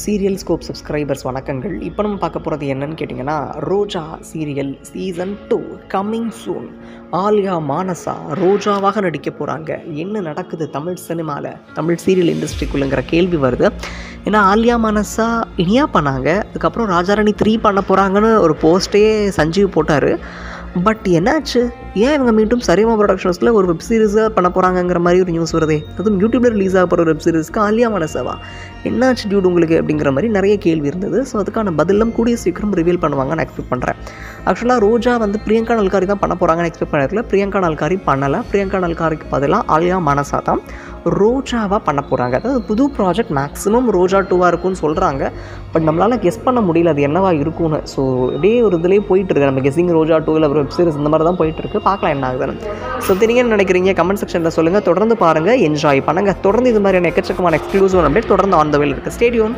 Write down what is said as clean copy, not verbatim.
Serial scope subscribers வணக்கங்கள். இப்போ நம்ம பார்க்க போகிறது என்னன்னு கேட்டிங்கன்னா, Roja serial season 2 coming soon. Alya Manasa ரோஜாவாக நடிக்க போகிறாங்க. என்ன நடக்குது தமிழ் சினிமாவில், தமிழ் சீரியல் இண்டஸ்ட்ரிக்குள்ளங்கிற கேள்வி வருது. ஏன்னா ஆலியா மானசா இனியா பண்ணாங்க, அதுக்கப்புறம் ராஜாராணி 3 பண்ண போகிறாங்கன்னு ஒரு போஸ்ட்டே சஞ்சீவ் போட்டார். பட் என்னாச்சு, ஏன் இவங்க மீண்டும் சரிமா ப்ரொடக்ஷன்ஸில் ஒரு வெப் சீரிஸாக பண்ண போகிறாங்கங்கிற மாதிரி ஒரு நியூஸ் வருதே, அதுவும் யூடியூப்பில் ரிலீஸ் ஆக போகிற வெப் சீரிஸ்க்கு ஆலியா மானசாவா, என்னாச்சு டியூட் உங்களுக்கு அப்படிங்கிற மாதிரி நிறைய கேள்வி இருந்தது. ஸோ அதுக்கான பதிலும் கூடிய சீக்கிரம் ரிவீல் பண்ணுவாங்க நான் எக்ஸ்பெக்ட் பண்ணுறேன். ஆக்சுவலாக ரோஜா வந்து பிரியங்கா நல்காரி தான் பண்ண போகிறாங்கன்னு எக்ஸ்பெக்ட் பண்ணிருக்கல. பிரியங்கா நல்காரி பண்ணலை. பிரியங்கா நல்காரிக்கு பதிலாக ஆலியா மானசா தான் ரோஜாவாக பண்ண போகிறாங்க. அதாவது புது ப்ராஜெக்ட், மேக்ஸிமம் ரோஜா 2வாக இருக்கும்னு சொல்கிறாங்க. பட் நம்மளால் கெஸ் பண்ண முடியல அது என்னவா இருக்கும்னு. ஸோ அப்படியே ஒரு இதுலேயே போயிட்டுருக்கு, நம்ம கெஸ்ஸிங் ரோஜா 2 இல்லை வெப் சீரிஸ் இந்த மாதிரி தான் போயிட்டுருக்கு. பார்க்கலாம் என்ன ஆகுதுன்னு. ஸோ நீங்கள் என்ன நினைக்கிறீங்க கமெண்ட் செக்ஷனில் சொல்லுங்கள். தொடர்ந்து பாருங்கள், என்ஜாய் பண்ணுங்கள். தொடர்ந்து இது மாதிரியான எக்கச்சக்கமான எக்ஸ்க்ளூசிவ் அப்டேட் தொடர்ந்து ஆன் த வேல இருக்குது. Stay tune.